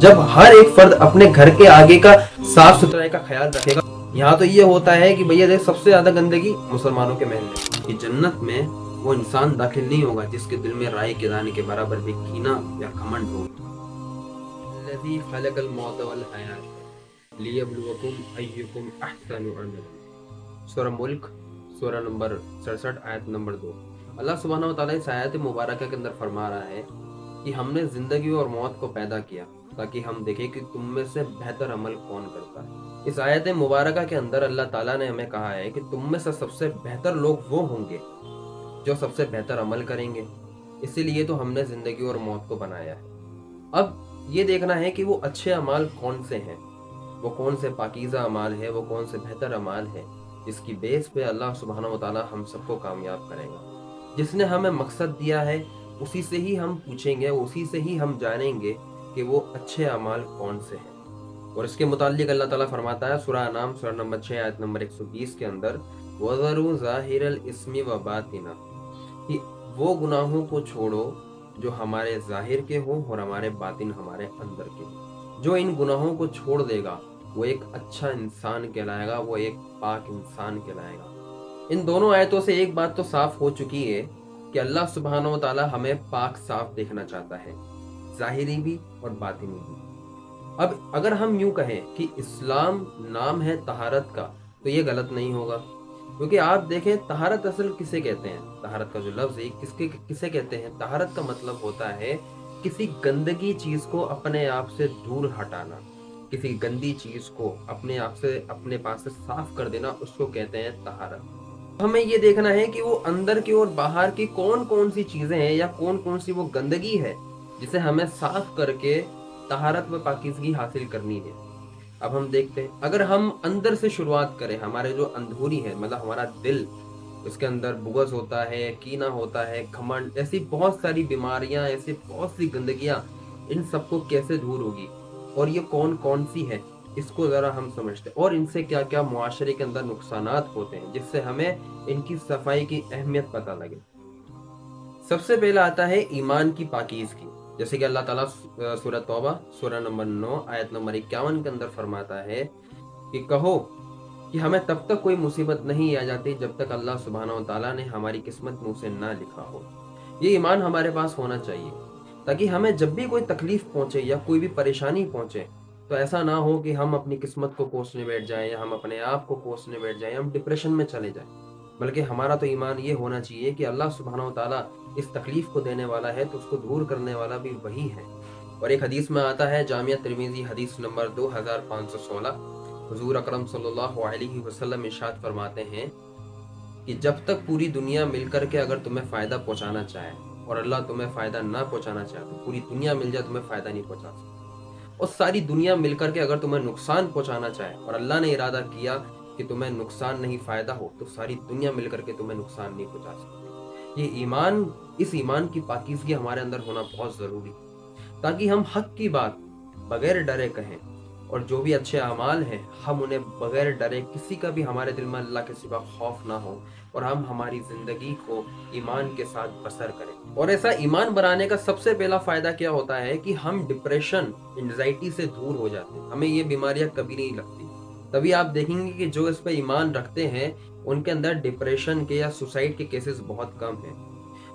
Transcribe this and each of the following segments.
जब हर एक फर्द अपने घर के आगे का साफ सुथराई का ख्याल रखेगा। यहाँ तो ये होता है कि भैया देख, सबसे ज्यादा गंदगी मुसलमानों के महल में। कि जन्नत में वो इंसान दाखिल नहीं होगा जिसके दिल में राई के दाने के बराबर भी कीना या घमंड हो। लज़ी खलक़ल मौत वल हयात लियब्लुवकुम अय्युकुम अहसनु अमला। सूरह मुल्क, सूरह नंबर 67, आयत नंबर 2। अल्लाह सुब्हानहू व तआला इस आयत मुबारका के अंदर फरमा रहा है कि हमने जिंदगी और मौत को पैदा किया ताकि हम देखें कि तुम में से बेहतर अमल कौन करता है। इस आयत मुबारका के अंदर अल्लाह ताला ने हमें कहा है कि तुम में से सबसे बेहतर लोग वो होंगे जो सबसे बेहतर अमल करेंगे। इसीलिए तो हमने जिंदगी और मौत को बनाया है। अब ये देखना है कि वो अच्छे अमाल कौन से हैं, वो कौन से पाकीज़ा अमाल है, वो कौन से बेहतर अमाल है जिसकी बेस पे अल्लाह सुब्हानहू व तआला हम सबको कामयाब करेगा। जिसने हमें मकसद दिया है उसी से ही हम पूछेंगे, उसी से ही हम जानेंगे कि वो अच्छे अमाल कौन से हैं। और इसके मुताल्लिक अल्लाह ताला फरमाता है सूरह अनाम, सूरह नंबर 6, आयत नंबर 120 के अंदर, वज़रू ज़ाहिरल इस्मि व बातिना, कि वो गुनाहों को छोड़ो जो हमारे जाहिर के हों और हमारे बातिन, हमारे अंदर के। जो इन गुनाहों को छोड़ देगा वो एक अच्छा इंसान कहलाएगा, वो एक पाक इंसान कहलाएगा। इन दोनों आयतों से एक बात तो साफ हो चुकी है कि अल्लाह सुब्हानहू व तआला हमें पाक साफ देखना चाहता है, ज़ाहिरी भी और बातिनी भी। अब अगर हम यूं कहें कि इस्लाम नाम है तहारत का, तो ये गलत नहीं होगा, क्योंकि आप देखें तहारत असल किसे कहते हैं। तहारत का जो लफ्ज़ है किसे कहते हैं? तहारत का मतलब होता है किसी गंदगी चीज को अपने आप से दूर हटाना, किसी गंदी चीज को अपने आप से, अपने पास से साफ कर देना, उसको कहते हैं तहारत। हमें ये देखना है कि वो अंदर की और बाहर की कौन कौन सी चीजें हैं या कौन कौन सी वो गंदगी है जिसे हमें साफ करके तहारत व पाकीज़गी हासिल करनी है। अब हम देखते हैं, अगर हम अंदर से शुरुआत करें, हमारे जो अंदरूनी है, मतलब हमारा दिल, उसके अंदर बुग़्ज़ होता है, कीना होता है, घमंड, ऐसी बहुत सारी बीमारियां, ऐसी बहुत सी गंदगियां, इन सबको कैसे दूर होगी और ये कौन कौन सी है, इसको ज़रा हम समझते हैं और इनसे क्या क्या मुआशरे के अंदर नुकसानात होते हैं, जिससे हमें इनकी सफाई की अहमियत पता लगे। सबसे पहला आता है ईमान की पाकीज़गी। जैसे कि अल्लाह ताला सूरह तौबा, सूरह नंबर 9, आयत नंबर 51 के अंदर फरमाता है कि कहो कि हमें तब तक कोई मुसीबत नहीं आ जाती जब तक अल्लाह सुब्हानहू व तआला ने हमारी किस्मत में उसे ना लिखा हो। ये ईमान हमारे पास होना चाहिए ताकि हमें जब भी कोई तकलीफ पहुंचे या कोई भी परेशानी पहुंचे तो ऐसा ना हो कि हम अपनी किस्मत को कोसने बैठ जाएं या हम अपने आप को कोसने बैठ जाएं, हम डिप्रेशन में चले जाएं। बल्कि हमारा तो ईमान ये होना चाहिए कि अल्लाह सुब्हानहू व तआला इस तकलीफ को देने वाला है तो उसको दूर करने वाला भी वही है। और एक हदीस में आता है, जामिया तिरमिज़ी हदीस नंबर 2516, हुजूर अकरम सल्लल्लाहु अलैहि वसल्लम इरशाद फरमाते हैं कि जब तक पूरी दुनिया मिलकर के अगर तुम्हें फ़ायदा पहुंचाना चाहे और अल्लाह तुम्हें फ़ायदा ना पहुंचाना चाहे, तो पूरी दुनिया मिल जाए तुम्हें फ़ायदा नहीं पहुंचा सकती। और सारी दुनिया मिलकर के अगर तुम्हें नुकसान पहुंचाना चाहे और अल्लाह ने इरादा किया कि तुम्हें नुकसान नहीं फ़ायदा हो, तो सारी दुनिया मिलकर के तुम्हें नुकसान नहीं पहुंचा सकती। ये ईमान, इस ईमान की पाकीज़गी हमारे अंदर होना बहुत ज़रूरी है ताकि हम हक की बात बगैर डरे कहें और जो भी अच्छे अमाल हैं हम उन्हें बगैर डरे, किसी का भी हमारे दिल में अल्लाह के सिवा खौफ ना हो और हम हमारी जिंदगी को ईमान के साथ बसर करें। और ऐसा ईमान बनाने का सबसे पहला फायदा क्या होता है कि हम डिप्रेशन, एंजाइटी से दूर हो जाते हैं, हमें ये बीमारियां कभी नहीं लगती। तभी आप देखेंगे कि जो इस पे ईमान रखते हैं उनके अंदर डिप्रेशन के या सुसाइड के केसेस बहुत कम हैं,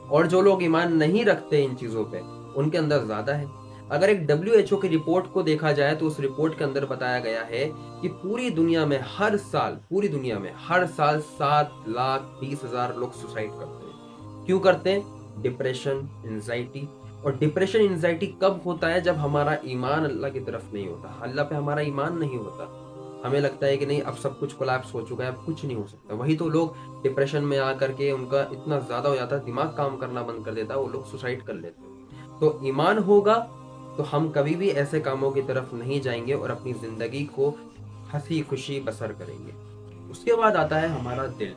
और जो लोग ईमान नहीं रखते इन चीजों पे उनके अंदर ज्यादा है। अगर एक WHO की रिपोर्ट को देखा जाए तो उस रिपोर्ट के अंदर बताया गया है कि पूरी दुनिया में हर साल 7,20,000 लोग सुसाइड करते हैं। क्यों करते हैं? Depression, anxiety. और डिप्रेशन, एंजाइटी कब होता है? जब हमारा ईमान अल्लाह की तरफ नहीं होता, अल्लाह पे हमारा ईमान नहीं होता। हमें लगता है कि नहीं, अब सब कुछ कोलैप्स हो चुका है, अब कुछ नहीं हो सकता। वही तो लोग डिप्रेशन में आकर के उनका इतना ज्यादा हो जाता है, दिमाग काम करना बंद कर देता है, वो लोग सुसाइड कर लेते हैं। तो ईमान होगा तो हम कभी भी ऐसे कामों की तरफ नहीं जाएंगे और अपनी जिंदगी को हंसी खुशी बसर करेंगे। उसके बाद आता है हमारा दिल।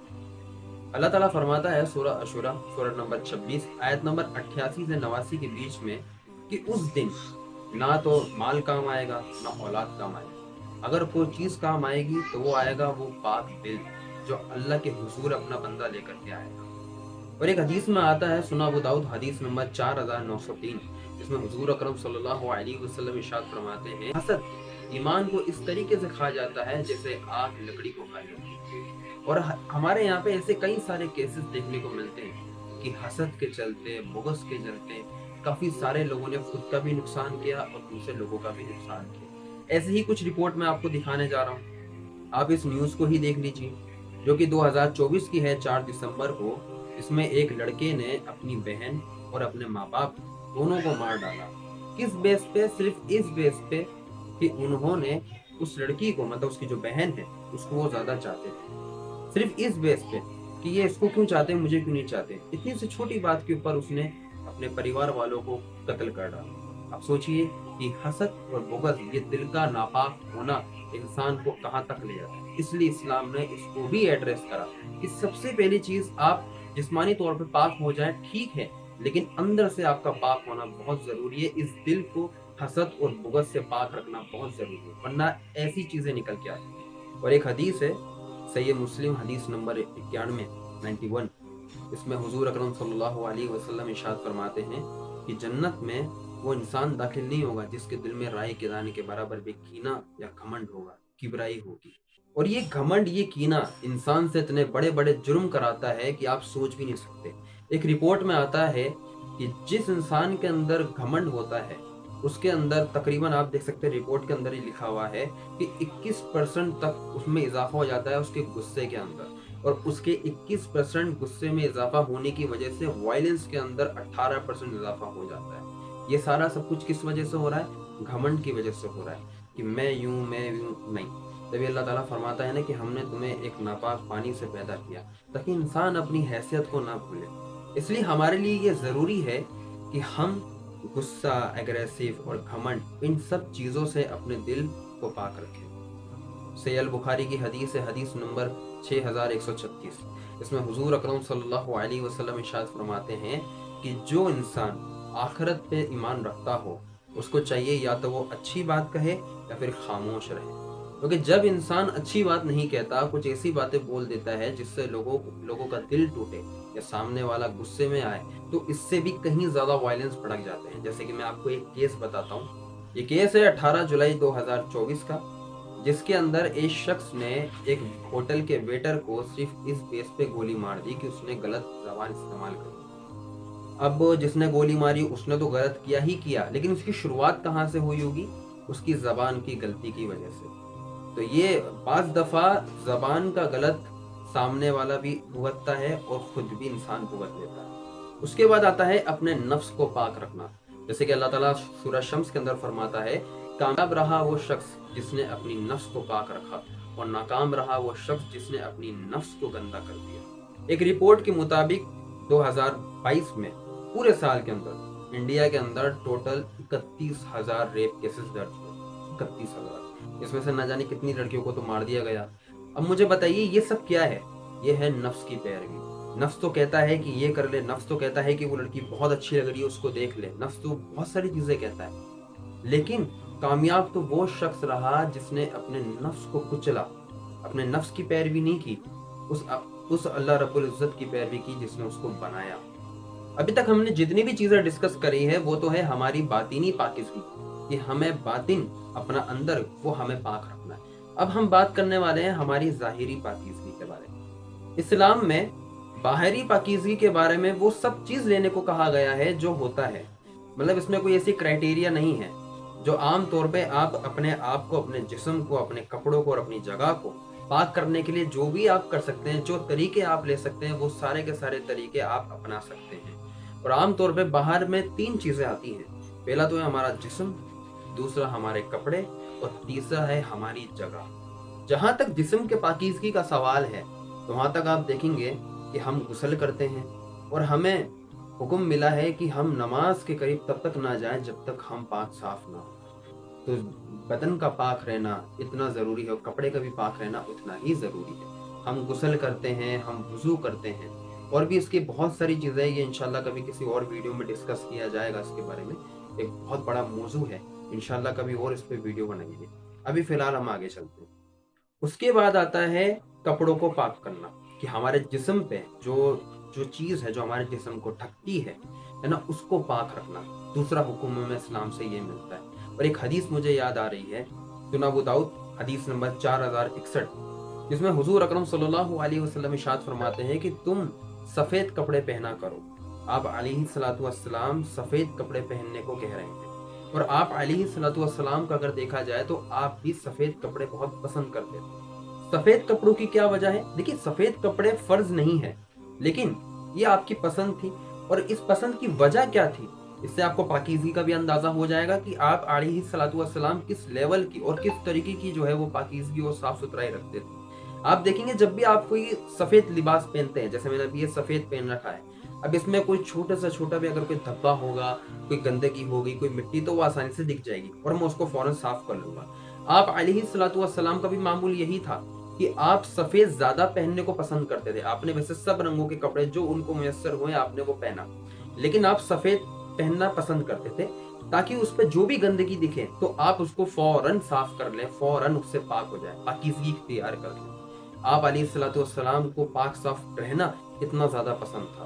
अल्लाह ताला फरमाता है सूरह अशूरा, सूरह नंबर 26, आयत नंबर 88 से 89 के बीच में कि उस दिन ना तो माल काम आएगा ना औलाद काम आएगा। अगर कोई चीज काम आएगी तो वो आएगा वो पाक दिल जो अल्लाह के हुजूर अपना बंदा लेकर के आएगा। और एक हदीस में आता है, सुना अबू दाऊद हदीस नंबर 4903, इसमें हुजूर अकरम सल्लल्लाहु अलैहि वसल्लम इरशाद फरमाते हैं, हसद ईमान को इस तरीके से खा जाता है जैसे आग लकड़ी को खा जाती है। और हमारे यहाँ पे ऐसे कई सारे केसेस देखने को मिलते हैं कि हसद के चलते, बुग़्ज़ के चलते काफी सारे लोगों ने खुद का भी नुकसान किया और दूसरे लोगों का भी नुकसान किया। ऐसे ही कुछ रिपोर्ट मैं आपको दिखाने जा रहा हूँ, आप इस न्यूज को ही देख लीजिए, जो कि 2024 की है, 4 दिसंबर को। इसमें एक लड़के ने अपनी बहन और अपने माँ बाप दोनों को मार डाला। किस बेस पे? सिर्फ इस बेस पे कि उन्होंने उस लड़की को, मतलब उसकी जो बहन है, उसको वो ज्यादा चाहते थे। सिर्फ इस बेस पे कि ये इसको क्यों चाहते हैं, मुझे क्यों नहीं चाहते। इतनी सी छोटी बात के ऊपर उसने अपने परिवार वालों को कत्ल कर डाला। अब सोचिए कि हसद और बुग़्ज़, ये दिल का नापाक होना इंसान को कहाँ तक ले जाता है। इसलिए इस्लाम ने इसको भी एड्रेस करा कि सबसे पहली चीज, आप जिस्मानी तौर पे पाक हो जाए ठीक है, लेकिन अंदर से आपका पाक होना बहुत जरूरी है। इस दिल को हसद और बुग़्ज़ से पाक रखना बहुत जरूरी है, वरना ऐसी चीजें निकल के आती हैं। और एक हदीस है, सही मुस्लिम हदीस नंबर 91, इसमें हुजूर अकरम सल्लल्लाहु अलैहि वसल्लम इरशाद फरमाते हैं कि जन्नत में वो इंसान दाखिल नहीं होगा जिसके दिल में राई के दाने के बराबर भी कीना या घमंड होगा, किबराई होगी। और ये घमंड, ये कीना इंसान से इतने बड़े बड़े जुर्म कराता है कि आप सोच भी नहीं सकते। एक रिपोर्ट में आता है कि जिस इंसान के अंदर घमंड होता है, उसके अंदर तकरीबन, आप देख सकते हैं रिपोर्ट के अंदर ही लिखा हुआ है कि 21% तक उसमें इजाफा हो जाता है उसके गुस्से के अंदर। और उसके 21% गुस्से में इजाफा होने की वजह से वायलेंस के अंदर 18% इजाफा हो जाता है। ये सारा सब कुछ किस वजह से हो रहा है? घमंड की वजह से हो रहा है कि मैं यूं, मैं यूं नहीं। तभी अल्लाह ताला फरमाता है ना कि हमने तुम्हें एक नापाक पानी से पैदा किया ताकि इंसान अपनी हैसियत को ना भूले। इसलिए हमारे लिए ये जरूरी है कि हम गुस्सा, एग्रेसिव और घमंड, इन सब चीजों से अपने दिल को पाक रखें। सही अल बुखारी की हदीस है, हदीस नंबर 6136। इसमें हुजूर अकरम सल्लल्लाहु अलैहि वसल्लम इरशाद फरमाते हैं कि जो इंसान आखिरत पे ईमान रखता हो, उसको चाहिए या तो वो अच्छी बात कहे या फिर खामोश रहे। क्योंकि जब इंसान अच्छी बात नहीं कहता, कुछ ऐसी बातें बोल देता है जिससे लोगों का दिल टूटे या सामने वाला गुस्से में आए, तो इससे भी कहीं ज्यादा वायलेंस भड़क जाते हैं। जैसे कि मैं आपको एक केस बताता हूँ। ये केस है 18 जुलाई 2024 का, जिसके अंदर एक शख्स ने एक होटल के वेटर को सिर्फ इस बेस पे गोली मार दी कि उसने गलत जबान इस्तेमाल करी। अब जिसने गोली मारी उसने तो गलत किया ही किया, लेकिन उसकी शुरुआत कहाँ से हुई होगी? उसकी जबान की गलती की वजह से। तो ये पांच दफा जबान का गलत सामने वाला भी भुगतता है और खुद भी इंसान भुगत लेता है। उसके बाद आता है अपने नफ्स को पाक रखना। जैसे कि अल्लाह ताला सूरह शम्स के अंदर फरमाता है, कामयाब रहा वो शख्स जिसने अपनी नफ्स को पाक रखा और नाकाम रहा वो शख्स जिसने अपनी नफ्स को गंदा कर दिया। एक रिपोर्ट के मुताबिक 2022 में पूरे साल के अंदर इंडिया के अंदर टोटल 31,000 रेप केसेस दर्ज हुए। 31,000, इसमें से न जाने कितनी लड़कियों को तो मार दिया गया। अब मुझे बताइए ये सब क्या है? ये है नफ्स की पैरवी। नफ्स तो कहता है कि ये कर ले, नफ्स तो कहता है कि वो लड़की बहुत अच्छी लग रही है, उसको देख ले, नफ्स तो बहुत सारी चीजें कहता है। लेकिन कामयाब तो वो शख्स रहा जिसने अपने नफ्स को कुचला, अपने नफ्स की पैरवी नहीं की, उस अल्लाह रब्बुल इज्जत की पैरवी की जिसने उसको बनाया। अभी तक हमने जितनी भी चीजें डिस्कस करी है वो तो है हमारी बातिनी पाकिज़गी, कि हमें बातिन, अपना अंदर वो हमें पाक रखना है। अब हम बात करने वाले हैं हमारी जाहिरी पाकिज़गी के बारे में। इस्लाम में बाहरी पाकिज़गी के बारे में वो सब चीज लेने को कहा गया है जो होता है। मतलब इसमें कोई ऐसी क्राइटेरिया नहीं है जो आम तौर पे आप अपने आप को, अपने जिस्म को, अपने कपड़ों को और अपनी जगह को पाक करने के लिए जो भी आप कर सकते हैं, जो तरीके आप ले सकते हैं, वो सारे के सारे तरीके आप अपना सकते हैं। और आम तौर पे बाहर में 3 चीजें आती हैं। पहला तो है हमारा जिस्म, दूसरा हमारे कपड़े और तीसरा है हमारी जगह। जहां तक जिस्म के पाकीज़गी का सवाल है, तो वहां तक आप देखेंगे कि हम गुस्ल करते हैं और हमें हुक्म मिला है कि हम नमाज के करीब तब तक ना जाएं जब तक हम पाक साफ ना हो। तो बदन का पाक रहना इतना ज़रूरी है और कपड़े का भी पाक रहना उतना ही ज़रूरी है। हम गुस्ल करते हैं, हम वुज़ू करते हैं, और भी इसकी बहुत सारी चीज़ें, ये इंशाल्लाह कभी किसी और वीडियो में डिस्कस किया जाएगा इसके बारे में। एक बहुत बड़ा मौजू है, इंशाल्लाह कभी और इस पे वीडियो बनाएंगे। अभी फ़िलहाल हम आगे चलते हैं। उसके बाद आता है कपड़ों को पाक करना, कि हमारे जिस्म पे जो जो चीज़ है जो हमारे जिस्म को ढकती है ना, उसको पाक रखना। दूसरा हुक्म हमें इस्लाम से ये मिलता है। और एक हदीस मुझे याद आ रही है, सुनन अबू दाऊद हदीस नंबर 4061, जिसमें हुजूर अकरम सल्लल्लाहु अलैहि वसल्लम इरशाद फरमाते हैं कि तुम सफ़ेद कपड़े पहना करो। आप अलैहिस्सलातु वस्सलाम सफ़ेद कपड़े पहनने को कह रहे हैं। और आप अलैहिस्सलातु वस्सलाम का अगर देखा जाए तो आप भी सफ़ेद कपड़े बहुत पसंद करते थे। सफ़ेद कपड़ों की क्या वजह है? देखिए, सफ़ेद कपड़े फ़र्ज नहीं है, लेकिन ये आपकी पसंद थी। और इस पसंद की वजह क्या थी? इससे आपको पाकीज़गी का भी अंदाज़ा हो जाएगा कि आप अलैहिस्सलातु वस्सलाम किस लेवल की और किस तरीके की जो है वो पाकीज़गी और साफ़ सुथराई रखते थे। आप देखेंगे जब भी आप कोई सफ़ेद लिबास पहनते हैं, जैसे मैंने अभी ये सफ़ेद पहन रखा है, अब इसमें कोई छोटा से छोटा भी अगर कोई धब्बा होगा, कोई गंदगी होगी, कोई मिट्टी, तो वो आसानी से दिख जाएगी और मैं उसको फ़ौरन साफ़ कर लूँगा। आप अलैहिस्सलातु वस्सलाम का भी मामूल यही था कि आप सफ़ेद ज़्यादा पहनने को पसंद करते थे। आपने वैसे सब रंगों के कपड़े जो उनको मुयस्सर हुए आपने वो पहना, लेकिन आप सफ़ेद पहनना पसंद करते थे ताकि उस पे जो भी गंदगी दिखे तो आप उसको फ़ौरन साफ़ कर लें, फ़ौरन उससे पाक हो जाए, पाकीज़गी इख्तियार कर लें। आप अलैहिस्सलातु वस्सलाम को पाक साफ़ रहना इतना ज़्यादा पसंद था।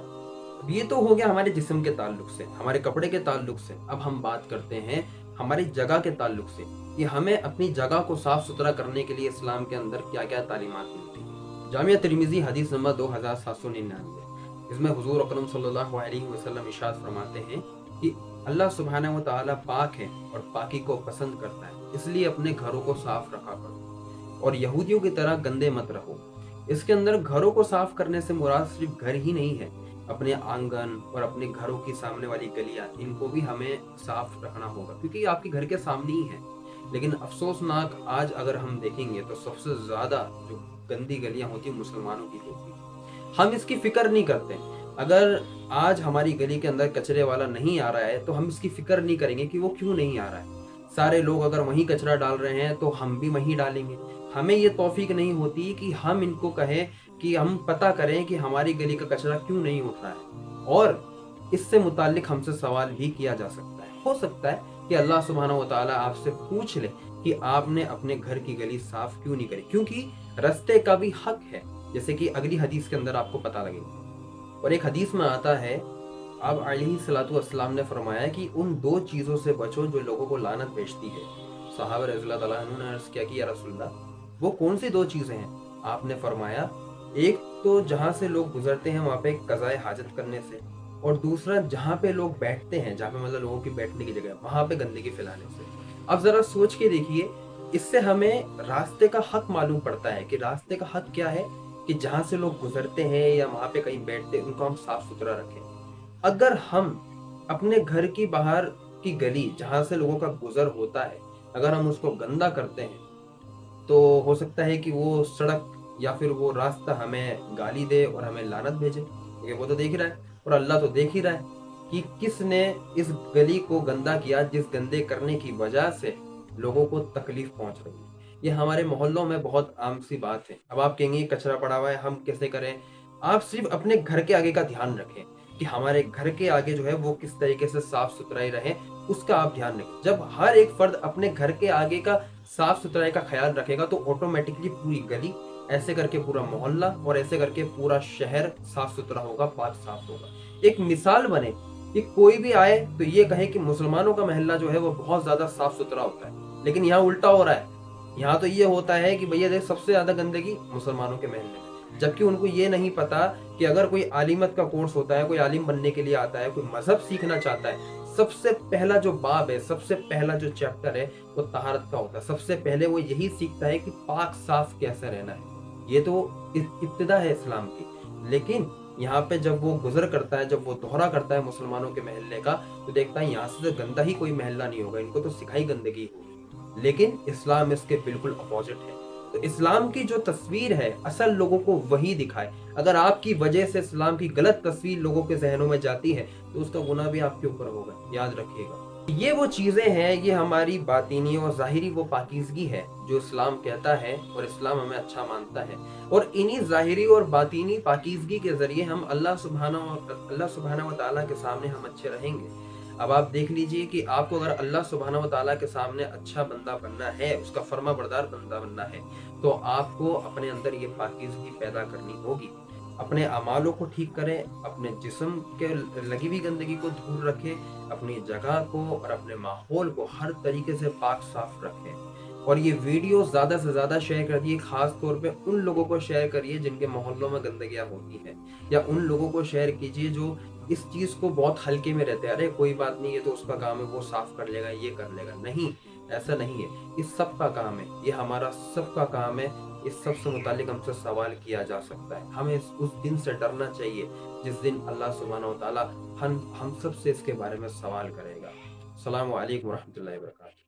अब ये तो हो गया हमारे जिस्म के ताल्लुक से, हमारे कपड़े के ताल्लुक से। अब हम बात करते हैं हमारी जगह के ताल्लुक से कि हमें अपनी जगह को साफ सुथरा करने के लिए इस्लाम के अंदर क्या क्या तालीमात मिलती हैं। जामिया तिरमिज़ी हदीस नंबर 2799, इसमें हुजूर अकरम सल्लल्लाहु अलैहि वसल्लम इरशाद फरमाते हैं कि अल्लाह सुब्हानहू व तआला पाक है और पाकी को पसंद करता है, इसलिए अपने घरों को साफ रखा करो और यहूदियों की तरह गंदे मत रहो। इसके अंदर घरों को साफ करने से मुराद सिर्फ घर ही नहीं है, अपने आंगन और अपने घरों की सामने वाली गलियां, इनको भी हमें साफ रखना होगा क्योंकि ये आपके घर के सामने ही है। लेकिन अफसोसनाक आज अगर हम देखेंगे तो सबसे ज्यादा जो गंदी गलियां होती है मुसलमानों की होती है। हम इसकी फिक्र नहीं करते। अगर आज हमारी गली के अंदर कचरे वाला नहीं आ रहा है तो हम इसकी फिक्र नहीं करेंगे कि वो क्यों नहीं आ रहा है। सारे लोग अगर वहीं कचरा डाल रहे हैं तो हम भी वहीं डालेंगे। हमें ये तौफीक नहीं होती कि हम इनको कहें कि हम पता करें कि हमारी गली का कचरा क्यों नहीं उठ रहा है, और इससे मुताल्लिक हमसे सवाल भी किया जा सकता है। हो सकता है कि अल्लाह सुब्हानहू व तआला आपसे पूछ ले कि आपने अपने घर की गली साफ क्यों नहीं करी, क्योंकि रास्ते का भी हक है, जैसे कि अगली हदीस के अंदर आपको पता लगेगा। और एक हदीस में आता है, आप अलैहिस्सलातु वस्सलाम ने फरमाया कि उन दो चीजों से बचो जो लोगों को लानत भेजती है। सहाबा रज़ियल्लाहु तआला अन्हु ने अर्ज़ किया कि या रसूलल्लाह, वो कौन सी दो चीजें हैं? आपने फरमाया, एक तो जहां से लोग गुजरते हैं वहां पे कज़ाए हाजत करने से, और दूसरा जहां पे लोग बैठते हैं, जहां पे मतलब लोगों की बैठने की जगह, वहां पे गंदगी फैलाने से। अब जरा सोच के देखिए, इससे हमें रास्ते का हक मालूम पड़ता है कि रास्ते का हक क्या है, कि जहां से लोग गुजरते हैं या वहां पे कहीं बैठते हैं उनको हम साफ सुथरा रखें। अगर हम अपने घर की बाहर की गली जहां से लोगों का गुजर होता है, अगर हम उसको गंदा करते हैं तो हो सकता है कि वो सड़क या फिर वो रास्ता हमें गाली दे और हमें लानत भेजे, क्योंकि वो तो देख ही रहा है और अल्लाह तो देख ही रहा है कि किसने इस गली को गंदा किया, जिस गंदे करने की वजह से लोगों को तकलीफ पहुंच रही है। ये हमारे मोहल्लों में बहुत आम सी बात है। अब आप कहेंगे कचरा पड़ा हुआ है, हम कैसे करें? आप सिर्फ अपने घर के आगे का ध्यान रखें कि हमारे घर के आगे जो है वो किस तरीके से साफ सुथराई रहे, उसका आप ध्यान रखें। जब हर एक फर्द अपने घर के आगे का साफ सुथराई का ख्याल रखेगा तो ऑटोमेटिकली पूरी गली, ऐसे करके पूरा मोहल्ला और ऐसे करके पूरा शहर साफ सुथरा होगा, पाक साफ होगा। एक मिसाल बने कि कोई भी आए तो ये कहे कि मुसलमानों का मोहल्ला जो है वो बहुत ज्यादा साफ सुथरा होता है, लेकिन यहाँ उल्टा हो रहा है। यहाँ तो ये होता है कि भैया देख, सबसे ज्यादा गंदगी मुसलमानों के मोहल्ले में, जबकि उनको ये नहीं पता कि अगर कोई आलिमत का कोर्स होता है, कोई आलिम बनने के लिए आता है, कोई मजहब सीखना चाहता है, सबसे पहला जो बाब है, सबसे पहला जो चैप्टर है वो तहारत का होता है। सबसे पहले वो यही सीखता है कि पाक साफ कैसे रहना है। ये तो इब्तिदा है इस्लाम की। लेकिन यहाँ पे जब वो गुजर करता है, जब वो दोहरा करता है मुसलमानों के मोहल्ले का, तो देखता है यहाँ से तो गंदा ही कोई मोहल्ला नहीं होगा, इनको तो सिखाई गंदगी होगी। लेकिन इस्लाम इसके बिल्कुल अपोजिट है। तो इस्लाम की जो तस्वीर है असल लोगों को वही दिखाए। अगर आपकी वजह से इस्लाम की गलत तस्वीर लोगों के जहनों में जाती है तो उसका गुनाह भी आपके ऊपर होगा, याद रखिएगा। ये वो चीजें हैं, ये हमारी बातीनी और जाहिरी वो पाकीज़गी है जो इस्लाम कहता है और इस्लाम हमें अच्छा मानता है। और इन्हीं जाहिरी और बातीनी पाकीज़गी के जरिए हम अल्लाह सुब्हानहू व तआला के सामने हम अच्छे रहेंगे। अब आप देख लीजिए कि आपको अगर अल्लाह सुब्हानहू व तआला के सामने अच्छा बंदा बनना है, उसका फर्मा बरदार बंदा बनना है, तो आपको अपने अंदर ये पाकीज़गी पैदा करनी होगी। اپنے اعمالوں کو ٹھیک کریں، اپنے جسم کے لگی ہوئی گندگی کو دور رکھیں، اپنی جگہ کو اور اپنے ماحول کو ہر طریقے سے پاک صاف رکھیں۔ اور یہ ویڈیو زیادہ سے زیادہ شیئر کر دیے، خاص طور پہ ان لوگوں کو شیئر کریے جن کے محلوں میں گندگیاں ہوتی ہیں، یا ان لوگوں کو شیئر کیجیے جو اس چیز کو بہت ہلکے میں رہتے ہیں، ارے کوئی بات نہیں، یہ تو اس کا کام ہے، وہ صاف کر لے گا، یہ کر لے گا۔ نہیں، ایسا نہیں ہے، یہ سب کا کام ہے، یہ ہمارا سب کا کام ہے۔ اس سب سے متعلق ہم سے سوال کیا جا سکتا ہے۔ ہمیں اس دن سے ڈرنا چاہیے جس دن اللہ سبحانہ و تعالیٰ ہم سب سے اس کے بارے میں سوال کرے گا۔ السلام علیکم ورحمۃ اللہ وبرکاتہ۔